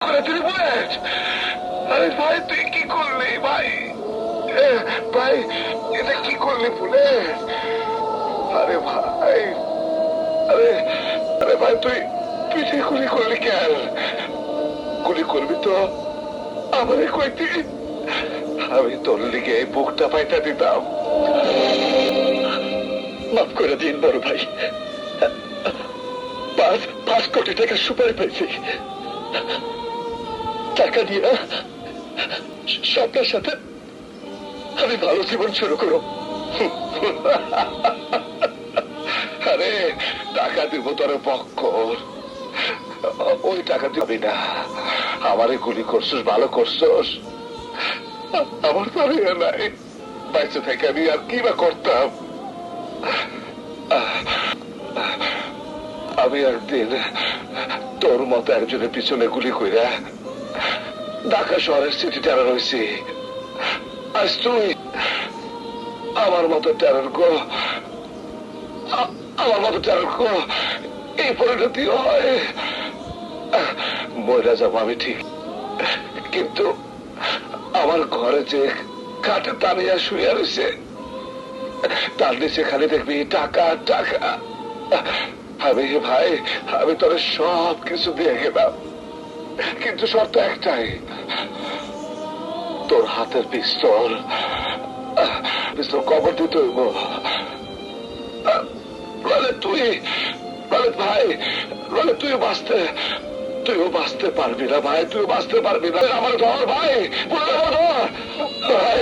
তুই বুলেট, আরে ভাই তুই কি করলি ভাই? ভাই এটা কি করলি বুলেট? আরে ভাই, আরে আরে ভাই তুই পিঠে গুলি করলি কেন? গুলি করবি তো আমারে কয়েকদিন, আমি তোর লিগে এই বুকটা পাইতে দিতাম। মাফ করে দিন বড় ভাই, 5 কোটি টাকা সুপারি পাইছি। টাকা দিয়ে স্বপ্নের সাথে আমি ভালো জীবন শুরু করো। আরে টাকা দিব তোর পক্ষ, ওই টাকা দিবি না। আমারে গুলি করছিস, ভালো করছিস, আমার তো আর ইয়ে নাই। বাইসে থেকে আমি আর কি বা করতাম? আমি একদিন তোর মতো একজনের পিছনে গুলি কইরা ঢাকা শহরের সিটি টেরর হয়েছি। আজ তুই আমার মতো টেরর গো, আমার মতো টেরর গো এই পরিণতি হয়। মরে যাবো আমি ঠিক, কিন্তু আমার ঘরে যে কাঠে টানিয়া শুয়ে রয়েছে তার নিচে খালি দেখবি টাকা টাকা। আমি ভাই, আমি তোর সব কিছু দিয়ে গেলাম, কিন্তু শর্ত একটাই, তোর হাতের পিস্তল কবর দিতে হইব। তুই ভাই, তুইও বাঁচতে পারবি না ভাই, তুইও বাঁচতে পারবি না। আমার ধর ভাই, ভাই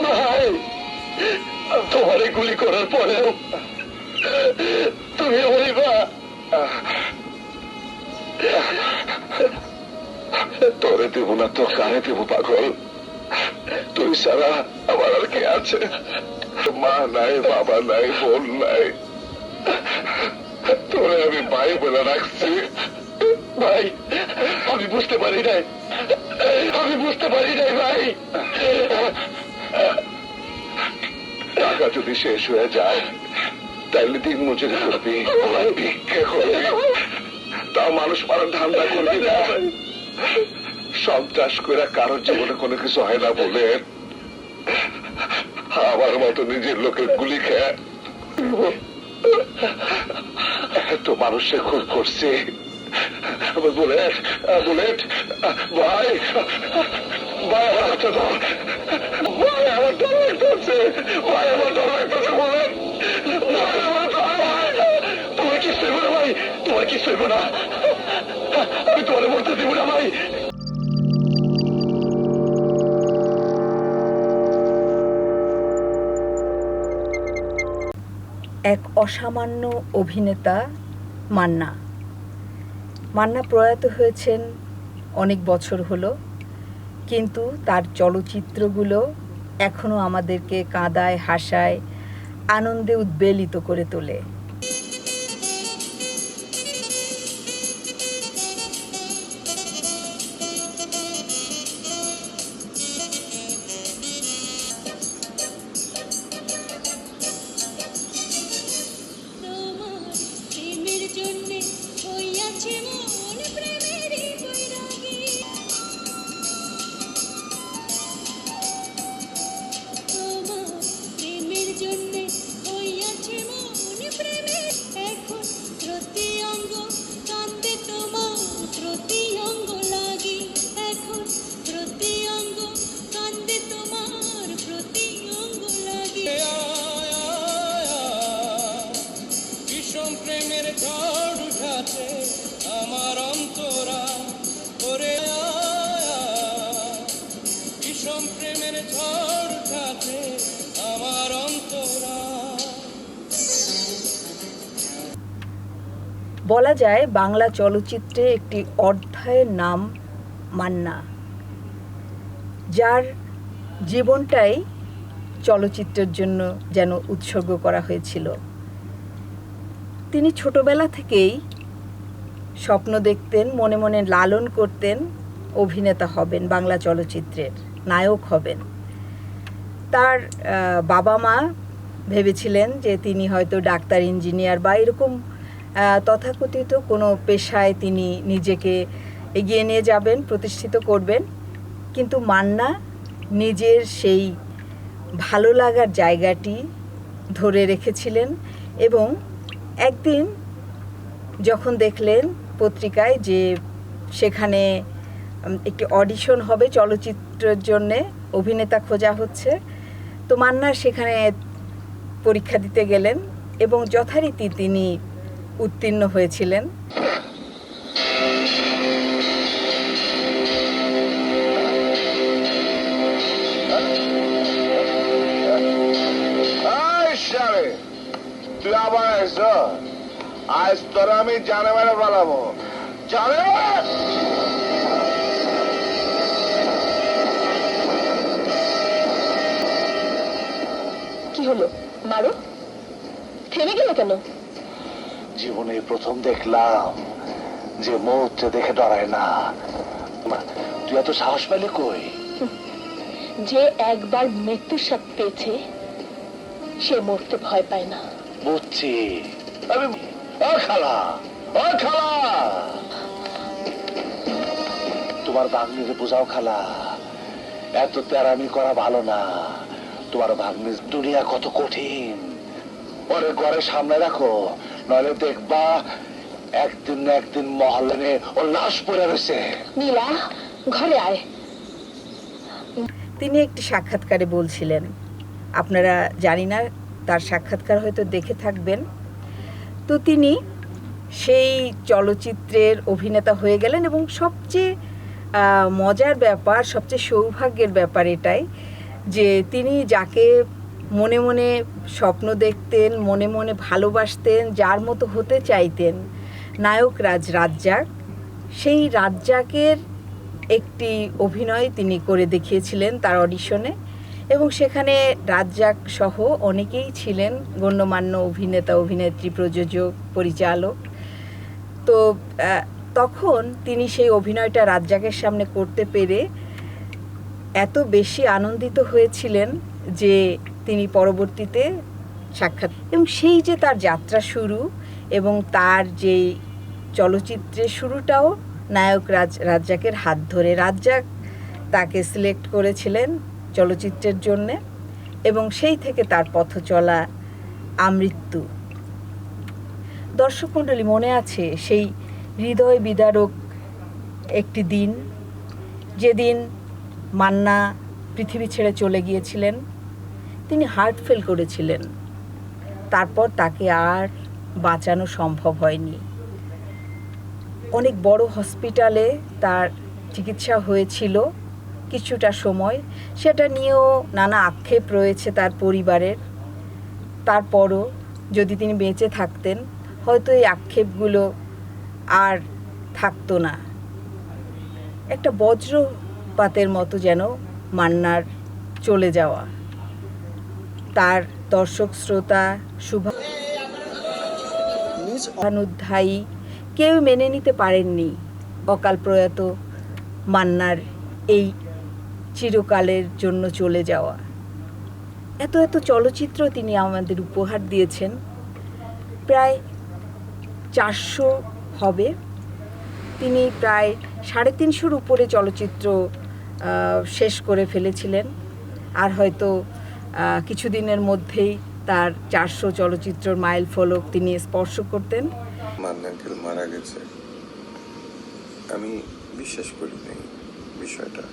ভাই, তোমার গুলি করার পরেও তুমি বলিবা তোরে দেব না তো কারে দেব পাগল? তুই সারা আমার আর কে আছে? মা নাই, বাবা নাই, বোন নাই, তোরে আমি ভাই বলে রাখছি। ভাই আমি বুঝতে পারি নাই, ভাই। টাকা যদি শেষ হয়ে যায় তাহলে দিন মজুরি করবি, ভিক্ষা করবি, তাও মানুষ মারার ধান্দা করবি না। সন্ত্রাস করে কারোর জীবনে কোনো কিছু হয় না বলে আমার মতো নিজের লোকের গুলি খেয়ে এত মানুষের খুন করছে। বুলেট বুলেট ভাই, ভাই আমার হাতে ধর, ভাই আমার ডর লাগতেছে, ভাই আমার ডর লাগতেছে বুলেট, ভাই আমার ডর। তোমার কি সইব না ভাই, তোমার কি সইব না? আমি তোমার মরতে দিব না ভাই। এক অসামান্য অভিনেতা মান্না প্রয়াত হয়েছেন অনেক বছর হলো, কিন্তু তার চলচ্চিত্রগুলো এখনো আমাদেরকে কাঁদায়, হাসায়, আনন্দে উদ্বেলিত করে তোলে। প্রেমের ঝড় উঠাছে আমার অন্তরা, ওরে বিষম প্রেমের ঝড় উঠাছে আমার অন্তরা। বলা যায় বাংলা চলচ্চিত্রে একটি অধ্যায়ের নাম মান্না, যার জীবনটাই চলচ্চিত্রের জন্য যেন উৎসর্গ করা হয়েছিল। তিনি ছোটবেলা থেকেই স্বপ্ন দেখতেন, মনে মনে লালন করতেন অভিনেতা হবেন, বাংলা চলচ্চিত্রের নায়ক হবেন। তার বাবা মা ভেবেছিলেন যে তিনি হয়তো ডাক্তার, ইঞ্জিনিয়ার বা এরকম তথাকথিত কোনো পেশায় তিনি নিজেকে এগিয়ে নিয়ে যাবেন, প্রতিষ্ঠিত করবেন। কিন্তু মান্না নিজের সেই ভালো লাগার জায়গাটি ধরে রেখেছিলেন এবং একদিন যখন দেখলেন পত্রিকায় যে সেখানে একটি অডিশন হবে চলচ্চিত্রের জন্যে, অভিনেতা খোঁজা হচ্ছে, তো মান্না সেখানে পরীক্ষা দিতে গেলেন এবং যথারীতি তিনি উত্তীর্ণ হয়েছিলেন। তুই আবার এস, আজ তোরা আমি জানে মেরে পালাবো, জানে। কি হলো, মারো, থেমে গেল কেন? জীবনে প্রথম দেখলাম যে মৌতে দেখে ডরায় না। তুই এত সাহস পেলে কই? যে একবার মৃত্যুর স্বাদ পেয়েছে সে মরতে ভয় পায় না। বুঝছি আমি। ও খালা, ও খালা, তোমার ভাগ্নিকে বোঝাও খালা, এত তেরামি করা ভালো না। তোমার ভাগ্নির দুনিয়া কত কঠিন, ওরে ঘরে সামনে রাখো, নইলে দেখবা একদিন না একদিন মহল্লে ওর লাশ পড়ে রয়েছে। নীলা, ঘরে আয়। তিনি একটি সাক্ষাৎকারে বলছিলেন, আপনারা জানি না তার সাক্ষাৎকার হয়তো দেখে থাকবেন, তো তিনি সেই চলচ্চিত্রের অভিনেতা হয়ে গেলেন এবং সবচেয়ে মজার ব্যাপার, সবচেয়ে সৌভাগ্যের ব্যাপার এটাই যে তিনি যাকে মনে মনে স্বপ্ন দেখতেন, মনে মনে ভালোবাসতেন, যার মতো হতে চাইতেন, নায়ক রাজ্জাক, সেই রাজ্জাকের একটি অভিনয় তিনি করে দেখিয়েছিলেন তার অডিশনে এবং সেখানে রাজ্জাক সহ অনেকেই ছিলেন, গণ্যমান্য অভিনেতা, অভিনেত্রী, প্রযোজক, পরিচালক। তো তখন তিনি সেই অভিনয়টা রাজ্জাকের সামনে করতে পেরে এত বেশি আনন্দিত হয়েছিলেন যে তিনি পরবর্তীতে সাক্ষাৎ, এবং সেই যে তার যাত্রা শুরু এবং তার যে চলচ্চিত্রের শুরুটাও নায়ক রাজ্জাকের হাত ধরে। রাজ্জাক তাকে সিলেক্ট করেছিলেন চলচ্চিত্রের জন্যে এবং সেই থেকে তার পথ চলা আমৃত্যু। দর্শক মণ্ডলী, মনে আছে সেই হৃদয় বিদারক একটি দিন, যেদিন মান্না পৃথিবী ছেড়ে চলে গিয়েছিলেন। তিনি হার্ট ফেল করেছিলেন, তারপর তাকে আর বাঁচানো সম্ভব হয়নি। অনেক বড় হসপিটালে তার চিকিৎসা হয়েছিল কিছুটা সময়, সেটা নিয়েও নানা আক্ষেপ রয়েছে তার পরিবারের। তারপরও যদি তিনি বেঁচে থাকতেন হয়তো এই আক্ষেপগুলো আর থাকতো না। একটা বজ্রপাতের মতো যেন মান্নার চলে যাওয়া। তার দর্শক শ্রোতা, শুভানুধ্যায়ী কেউ মেনে নিতে পারেননি অকাল প্রয়াত মান্নার এই চিরকালের জন্য চলে যাওয়া। এত এত চলচ্চিত্র তিনি আমাদের উপহার দিয়েছেন, প্রায় 400 হবে। তিনি প্রায় 350 উপরে চলচ্চিত্র শেষ করে ফেলেছিলেন, আর হয়তো কিছুদিনের মধ্যেই তার 400 চলচ্চিত্রের মাইল ফলক তিনি স্পর্শ করতেন। মান্না আঙ্কেল মারা গেছে, আমি বিশ্বাস করি নাই বিষয়টা।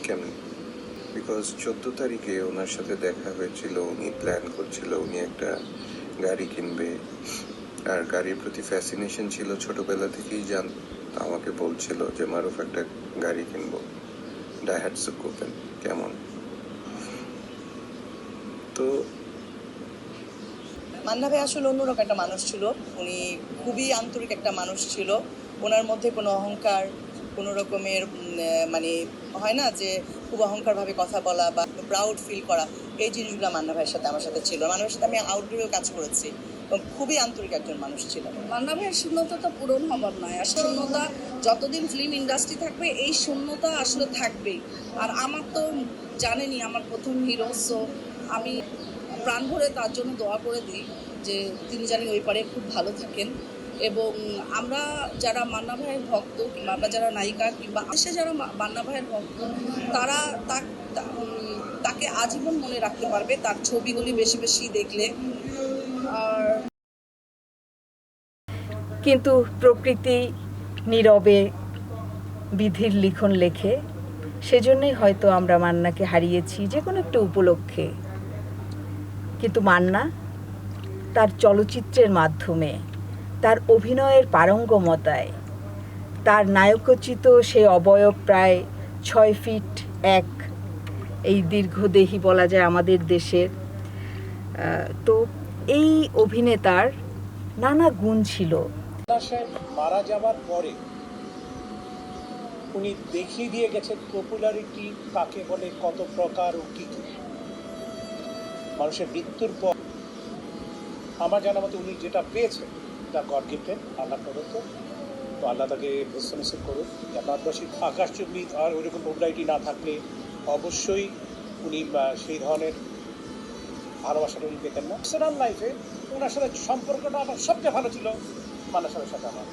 কেন? বিকজ 14 তারিখে ওনার সাথে দেখা হয়েছিল, উনি প্ল্যান করছিল উনি একটা গাড়ি কিনবে, আর গাড়ির প্রতি ফ্যাসিনেশন ছিল ছোটবেলা থেকেই। আমাকে বলছিল যে মারুফ একটা গাড়ি কিনবো, ডাইহাটসু কুপেন, কেমন? তো মান্না ভাই আসলে অন্যরকম একটা মানুষ ছিল, উনি খুবই আন্তরিক একটা মানুষ ছিল। ওনার মধ্যে কোনো অহংকার, কোনো রকমের মানে হয় না যে খুব অহংকারভাবে কথা বলা বা প্রাউড ফিল করা, এই জিনিসগুলো মান্না ভাইয়ের সাথে আমার সাথে ছিল। মান্না ভাইয়ের সাথে আমি আউটডোরেও কাজ করেছি এবং খুবই আন্তরিক একজন মানুষ ছিল। মান্না ভাইয়ের শূন্যতা তো পূরণ হবার নয়, আর শূন্যতা যতদিন ফিল্ম ইন্ডাস্ট্রি থাকবে এই শূন্যতা আসলে থাকবেই। আর আমার তো জানেনই আমার প্রথম হিরো, সো আমি প্রাণ ভরে তার জন্য দোয়া করে দিই যে তিনি জানি ওই পারে খুব ভালো থাকেন এবং আমরা যারা মান্না ভাইয়ের ভক্ত কিংবা আমরা যারা নায়িকা কিংবা আসে যারা মান্না ভাইয়ের ভক্ত তারা তাকে আজীবন মনে রাখতে পারবে তার ছবিগুলি বেশি বেশি দেখলে। আর কিন্তু প্রকৃতি নীরবে বিধির লিখন লেখে, সেজন্যই হয়তো আমরা মান্নাকে হারিয়েছি যে কোনো একটা উপলক্ষে। কিন্তু মান্না তার চলচ্চিত্রের মাধ্যমে, তার অভিনয়ের পারঙ্গমতায়, তার নায়কোচিত সেই অবয়ব প্রায় 6 ফিট 1, এই দীর্ঘদেহী বলা যায় আমাদের দেশের। তো এই অভিনেতার নানা গুণ ছিল। মারা যাওয়ার পরে উনি দেখিয়ে দিয়ে গেছেন পপুলারিটি কাকে বলে, কত প্রকার ও কি কি। মানুষের মৃত্যুর পর আমার জানা মতো উনি যেটা পেয়েছেন তা গড গিফটেড, আল্লাহ প্রদত্ত। তো আল্লাহ তাকে নসিব করুন। ভারতবাসী আকাশচুম্বী আর ওইরকম পপুলারিটি না থাকলে অবশ্যই উনি সেই ধরনের ভালোবাসাটা উনি পেতেন না। পার্সোনাল লাইফে ওনার সাথে সম্পর্কটা আমার সবচেয়ে ভালো ছিল মান্না সাহেবের সাথে আমার।